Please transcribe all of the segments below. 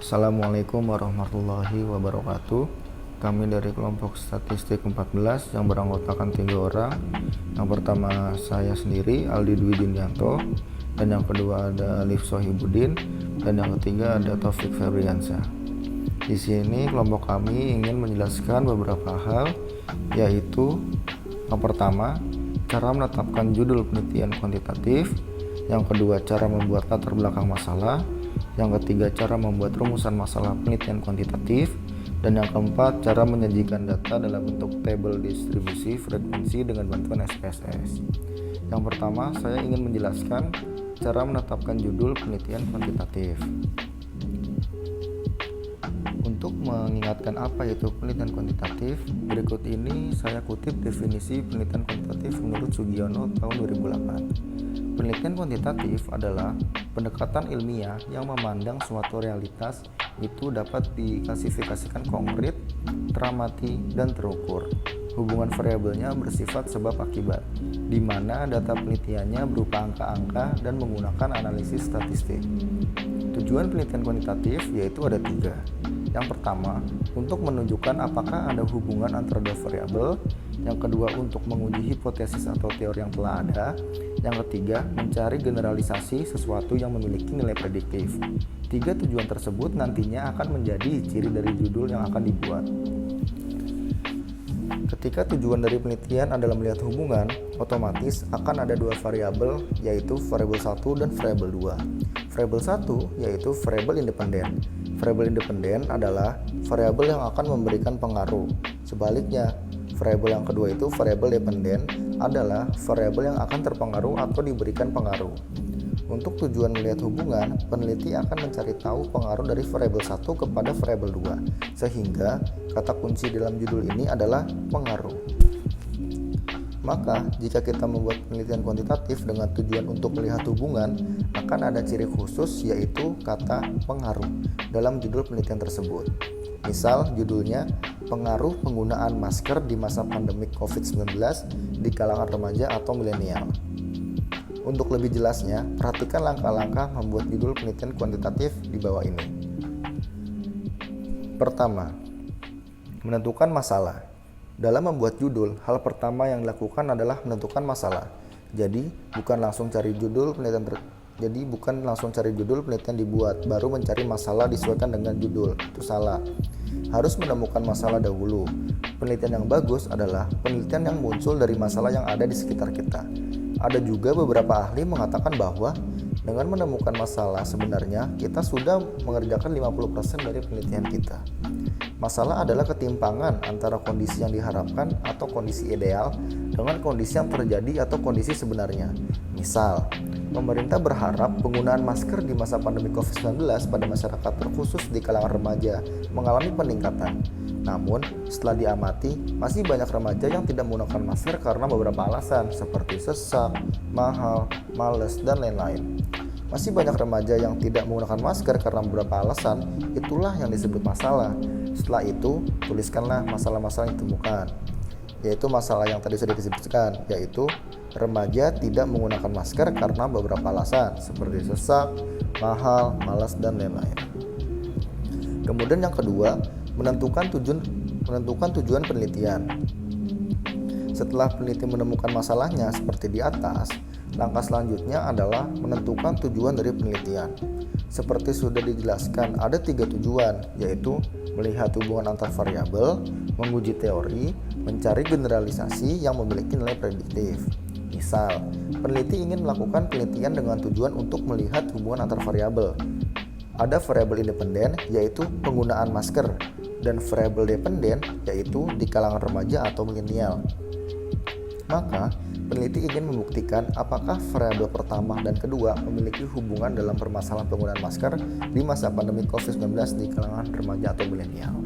Assalamualaikum warahmatullahi wabarakatuh. Kami dari kelompok statistik 14 yang beranggotakan 3 orang. Yang pertama saya sendiri, Aldi Dwi Dinyanto, dan yang kedua ada Alif Sohibuddin, dan yang ketiga ada Taufik Febriansyah. Di sini kelompok kami ingin menjelaskan beberapa hal, yaitu yang pertama, cara menetapkan judul penelitian kuantitatif. Yang kedua, cara membuat latar belakang masalah. Yang ketiga, cara membuat rumusan masalah penelitian kuantitatif. Dan yang keempat, cara menyajikan data dalam bentuk tabel distribusi frekuensi dengan bantuan SPSS. Yang pertama, saya ingin menjelaskan cara menetapkan judul penelitian kuantitatif. Untuk mengingatkan apa itu penelitian kuantitatif, berikut ini saya kutip definisi penelitian kuantitatif menurut Sugiono tahun 2008. Penelitian kuantitatif adalah pendekatan ilmiah yang memandang suatu realitas itu dapat diklasifikasikan konkret, teramati, dan terukur. Hubungan variabelnya bersifat sebab akibat, di mana data penelitiannya berupa angka-angka dan menggunakan analisis statistik. Tujuan penelitian kuantitatif yaitu ada 3. Yang pertama, untuk menunjukkan apakah ada hubungan antara dua variabel. Yang kedua, untuk menguji hipotesis atau teori yang telah ada. Yang ketiga, mencari generalisasi sesuatu yang memiliki nilai prediktif. 3 tujuan tersebut nantinya akan menjadi ciri dari judul yang akan dibuat. Ketika tujuan dari penelitian adalah melihat hubungan, otomatis akan ada 2 variabel, yaitu variabel 1 dan variabel 2. Variabel 1 yaitu variabel independen. Variabel independen adalah variabel yang akan memberikan pengaruh. Sebaliknya, variabel yang kedua itu variabel dependen adalah variabel yang akan terpengaruh atau diberikan pengaruh. Untuk tujuan melihat hubungan, peneliti akan mencari tahu pengaruh dari variabel 1 kepada variabel 2, sehingga kata kunci dalam judul ini adalah pengaruh. Maka, jika kita membuat penelitian kuantitatif dengan tujuan untuk melihat hubungan, akan ada ciri khusus yaitu kata pengaruh dalam judul penelitian tersebut. Misal, judulnya pengaruh penggunaan masker di masa pandemi COVID-19 di kalangan remaja atau milenial. Untuk lebih jelasnya, perhatikan langkah-langkah membuat judul penelitian kuantitatif di bawah ini. Pertama, menentukan masalah. Dalam membuat judul, hal pertama yang dilakukan adalah menentukan masalah. Jadi, bukan langsung cari judul penelitian dibuat, baru mencari masalah disesuaikan dengan judul. Itu salah. Harus menemukan masalah dahulu. Penelitian yang bagus adalah penelitian yang muncul dari masalah yang ada di sekitar kita. Ada juga beberapa ahli mengatakan bahwa dengan menemukan masalah sebenarnya kita sudah mengerjakan 50% dari penelitian kita. Masalah adalah ketimpangan antara kondisi yang diharapkan atau kondisi ideal dengan kondisi yang terjadi atau kondisi sebenarnya. Misal, pemerintah berharap penggunaan masker di masa pandemi COVID-19 pada masyarakat terkhusus di kalangan remaja mengalami peningkatan. Namun, setelah diamati, masih banyak remaja yang tidak menggunakan masker karena beberapa alasan seperti sesak, mahal, malas, dan lain-lain. Masih banyak remaja yang tidak menggunakan masker karena beberapa alasan, itulah yang disebut masalah. Setelah itu, tuliskanlah masalah-masalah yang ditemukan, yaitu masalah yang tadi sudah disebutkan, yaitu remaja tidak menggunakan masker karena beberapa alasan seperti sesak, mahal, malas, dan lain-lain. Kemudian yang kedua, menentukan tujuan penelitian. Setelah peneliti menemukan masalahnya seperti di atas, langkah selanjutnya adalah menentukan tujuan dari penelitian. Seperti sudah dijelaskan, ada 3 tujuan, yaitu melihat hubungan antar variabel, menguji teori, mencari generalisasi yang memiliki nilai prediktif. Misal, peneliti ingin melakukan penelitian dengan tujuan untuk melihat hubungan antar variabel. Ada variabel independen, yaitu penggunaan masker, dan variabel dependen, yaitu di kalangan remaja atau milenial. Maka, peneliti ingin membuktikan apakah variabel pertama dan kedua memiliki hubungan dalam permasalahan penggunaan masker di masa pandemi COVID-19 di kalangan remaja atau milenial.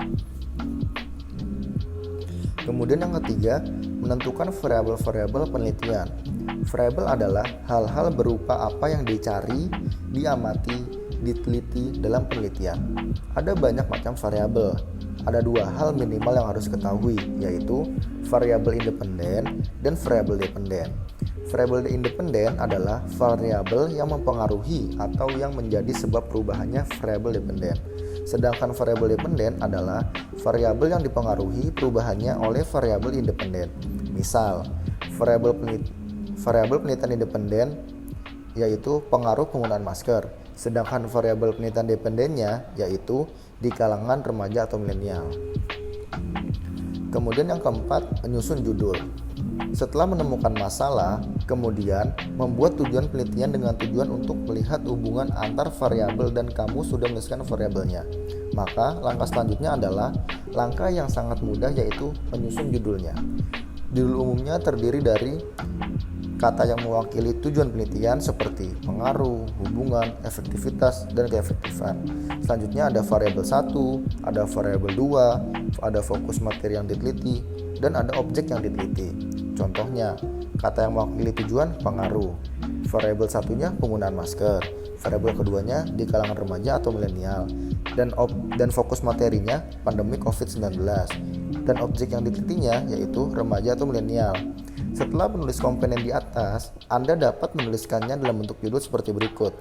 Kemudian yang ketiga, menentukan variabel-variabel penelitian. Variabel adalah hal-hal berupa apa yang dicari, diamati, diteliti dalam penelitian. Ada banyak macam variabel. Ada 2 hal minimal yang harus diketahui, yaitu variabel independen dan variabel dependen. Variabel independen adalah variabel yang mempengaruhi atau yang menjadi sebab perubahannya variabel dependen. Sedangkan variabel dependen adalah variabel yang dipengaruhi perubahannya oleh variabel independen. Misal, variabel penelitian independen yaitu pengaruh penggunaan masker, sedangkan variabel penelitian dependennya yaitu di kalangan remaja atau milenial. Kemudian yang keempat, menyusun judul. Setelah menemukan masalah, kemudian membuat tujuan penelitian dengan tujuan untuk melihat hubungan antar variabel dan kamu sudah menuliskan variabelnya. Maka langkah selanjutnya adalah langkah yang sangat mudah, yaitu menyusun judulnya. Judul umumnya terdiri dari kata yang mewakili tujuan penelitian seperti pengaruh, hubungan, efektivitas, dan keefektifan. Selanjutnya ada variabel 1, ada variabel 2, ada fokus materi yang diteliti, dan ada objek yang diteliti. Contohnya, kata yang mewakili tujuan pengaruh, variabel satunya penggunaan masker, variabel keduanya di kalangan remaja atau milenial, dan fokus materinya pandemi COVID-19, dan objek yang ditelitinya yaitu remaja atau milenial. Setelah menulis komponen di atas, Anda dapat menuliskannya dalam bentuk judul seperti berikut,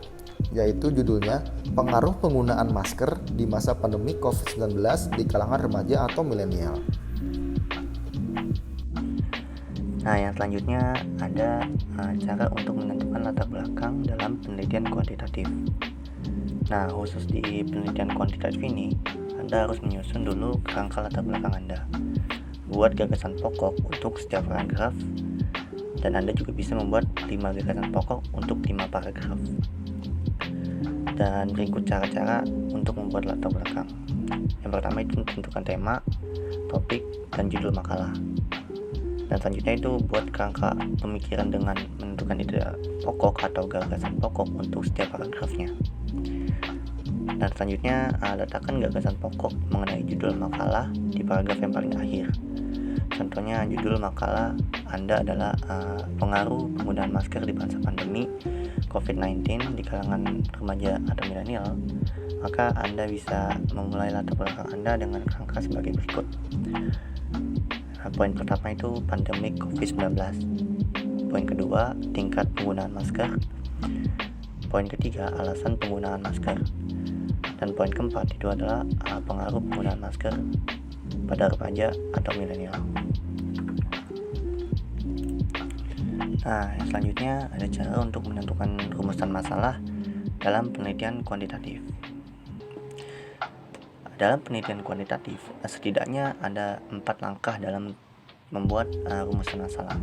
yaitu judulnya pengaruh penggunaan masker di masa pandemi COVID-19 di kalangan remaja atau milenial. Nah, yang selanjutnya ada cara untuk menentukan latar belakang dalam penelitian kuantitatif. Nah, khusus di penelitian kuantitatif ini, Anda harus menyusun dulu kerangka latar belakang Anda. Buat gagasan pokok untuk setiap paragraf, dan Anda juga bisa membuat 5 gagasan pokok untuk 5 paragraf. Dan berikut cara-cara untuk membuat latar belakang. Yang pertama itu tentukan tema, topik, dan judul makalah. Dan selanjutnya itu buat kerangka pemikiran dengan menentukan ide pokok atau gagasan pokok untuk setiap paragrafnya. Dan selanjutnya letakkan gagasan pokok mengenai judul makalah di paragraf yang paling akhir. Contohnya judul makalah Anda adalah pengaruh penggunaan masker di masa pandemi COVID-19 di kalangan remaja atau milenial. Maka Anda bisa memulai latar belakang Anda dengan kerangka sebagai berikut. Poin pertama itu pandemi COVID-19. Poin kedua, tingkat penggunaan masker. Poin ketiga, alasan penggunaan masker. Dan poin keempat itu adalah pengaruh penggunaan masker pada remaja atau milenial. Nah, selanjutnya ada cara untuk menentukan rumusan masalah dalam penelitian kuantitatif. Dalam penelitian kuantitatif, setidaknya ada 4 langkah dalam membuat rumusan masalah,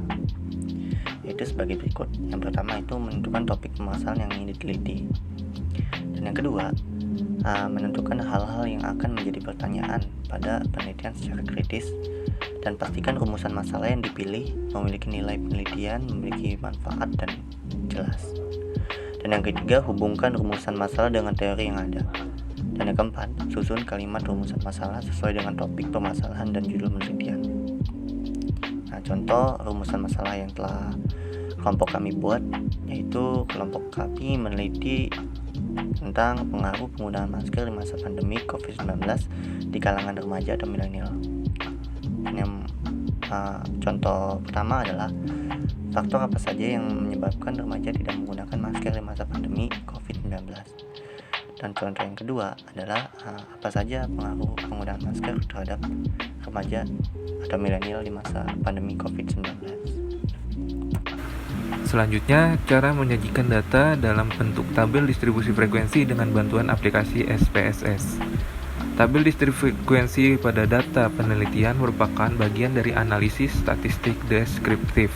yaitu sebagai berikut. Yang pertama itu menentukan topik permasalahan yang ingin diteliti. Dan yang kedua, menentukan hal-hal yang akan menjadi pertanyaan pada penelitian secara kritis, dan pastikan rumusan masalah yang dipilih memiliki nilai penelitian, memiliki manfaat, dan jelas. Dan yang ketiga, hubungkan rumusan masalah dengan teori yang ada. Dan yang keempat, susun kalimat rumusan masalah sesuai dengan topik permasalahan dan judul penelitian. Nah, contoh rumusan masalah yang telah kelompok kami buat, yaitu kelompok kami meneliti tentang pengaruh penggunaan masker di masa pandemi COVID-19 di kalangan remaja atau milenial. Yang contoh pertama adalah faktor apa saja yang menyebabkan remaja tidak menggunakan masker di masa pandemi COVID-19. Dan contoh yang kedua adalah apa saja pengaruh penggunaan masker terhadap remaja atau milenial di masa pandemi COVID-19. Selanjutnya, cara menyajikan data dalam bentuk tabel distribusi frekuensi dengan bantuan aplikasi SPSS. Tabel distribusi frekuensi pada data penelitian merupakan bagian dari analisis statistik deskriptif.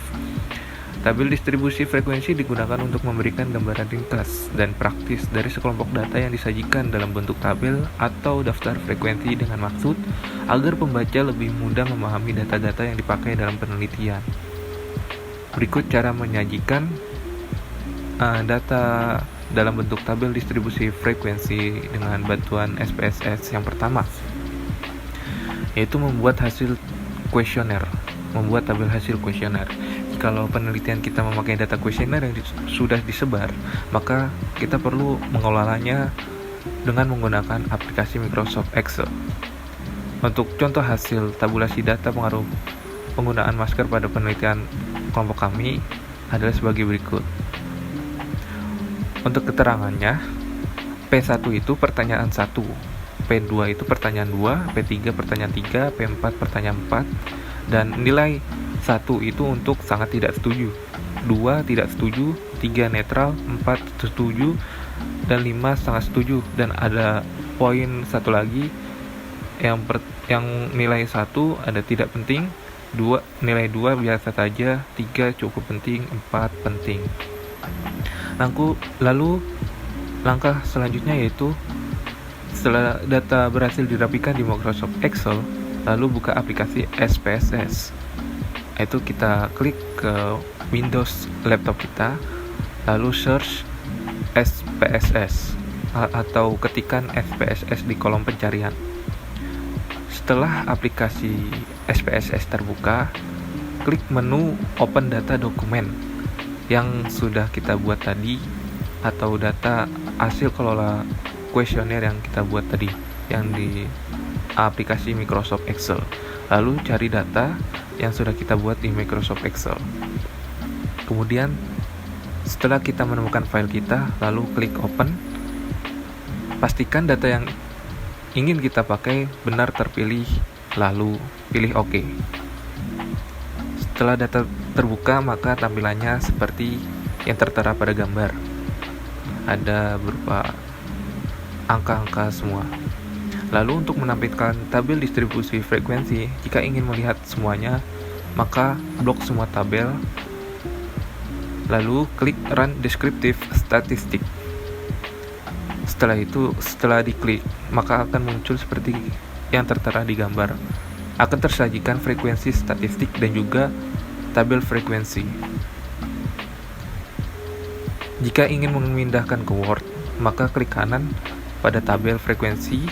Tabel distribusi frekuensi digunakan untuk memberikan gambaran ringkas dan praktis dari sekelompok data yang disajikan dalam bentuk tabel atau daftar frekuensi dengan maksud agar pembaca lebih mudah memahami data-data yang dipakai dalam penelitian. Berikut cara menyajikan data dalam bentuk tabel distribusi frekuensi dengan bantuan SPSS. Yang pertama, yaitu membuat hasil kuesioner, membuat tabel hasil kuesioner. Kalau penelitian kita memakai data kuesioner yang sudah disebar, maka kita perlu mengelolanya dengan menggunakan aplikasi Microsoft Excel. Untuk contoh hasil tabulasi data pengaruh penggunaan masker pada penelitian kelompok kami adalah sebagai berikut. Untuk keterangannya, P1 itu pertanyaan 1, P2 itu pertanyaan 2, P3 pertanyaan 3, P4 pertanyaan 4, dan nilai 1 itu untuk sangat tidak setuju, 2 tidak setuju, 3 netral, 4 setuju, dan 5 sangat setuju. Dan ada poin satu lagi yang nilai 1 ada tidak penting, nilai 2 biasa saja, 3 cukup penting, 4 penting. Lalu langkah selanjutnya yaitu setelah data berhasil dirapikan di Microsoft Excel, lalu buka aplikasi SPSS. Itu kita klik ke Windows laptop kita, lalu search SPSS atau ketikan SPSS di kolom pencarian. Setelah aplikasi SPSS terbuka, klik menu Open Data Dokumen yang sudah kita buat tadi, atau data hasil kelola kuesioner yang kita buat tadi yang di aplikasi Microsoft Excel. Lalu cari data yang sudah kita buat di Microsoft Excel. Kemudian setelah kita menemukan file kita, lalu klik open. Pastikan data yang ingin kita pakai benar terpilih, lalu pilih OK. Setelah data terbuka, maka tampilannya seperti yang tertera pada gambar. Ada berupa angka-angka semua. Lalu untuk menampilkan tabel distribusi frekuensi, jika ingin melihat semuanya, maka blok semua tabel. Lalu klik Run Descriptive Statistic. Setelah diklik, maka akan muncul seperti yang tertera di gambar. Akan tersajikan frekuensi statistik dan juga tabel frekuensi. Jika ingin memindahkan ke Word, maka klik kanan pada tabel frekuensi,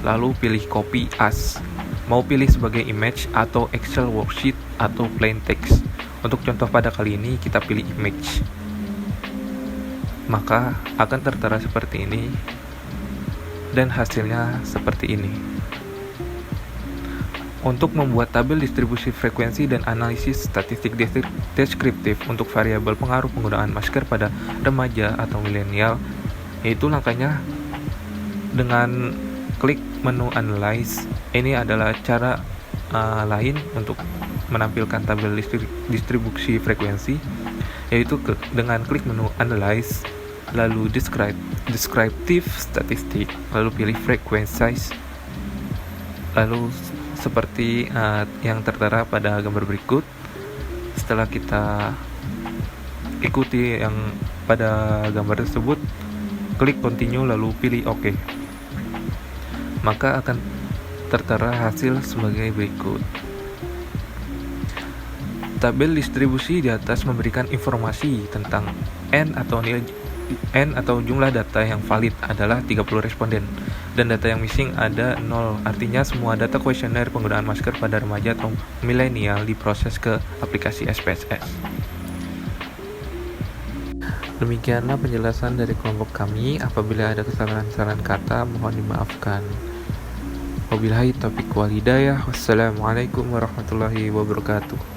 lalu pilih Copy As. Mau pilih sebagai image atau Excel worksheet atau plain text. Untuk contoh pada kali ini kita pilih image. Maka akan tertera seperti ini dan hasilnya seperti ini. Untuk membuat tabel distribusi frekuensi dan analisis statistik deskriptif untuk variabel pengaruh penggunaan masker pada remaja atau milenial, yaitu langkahnya dengan klik menu Analyze. Ini adalah cara lain untuk menampilkan tabel distribusi frekuensi, yaitu dengan klik menu Analyze, lalu Descriptive Statistic, lalu pilih Frequency Size, lalu seperti yang tertera pada gambar berikut. Setelah kita ikuti yang pada gambar tersebut, klik Continue lalu pilih OK. Maka akan tertera hasil sebagai berikut. Tabel distribusi di atas memberikan informasi tentang N atau jumlah data yang valid adalah 30 responden dan data yang missing ada 0. Artinya semua data kuesioner penggunaan masker pada remaja atau milenial diproses ke aplikasi SPSS. Demikianlah penjelasan dari kelompok kami. Apabila ada kesalahan kata, mohon dimaafkan. Wabillahi taufiq wal hidayah. Wassalamualaikum warahmatullahi wabarakatuh.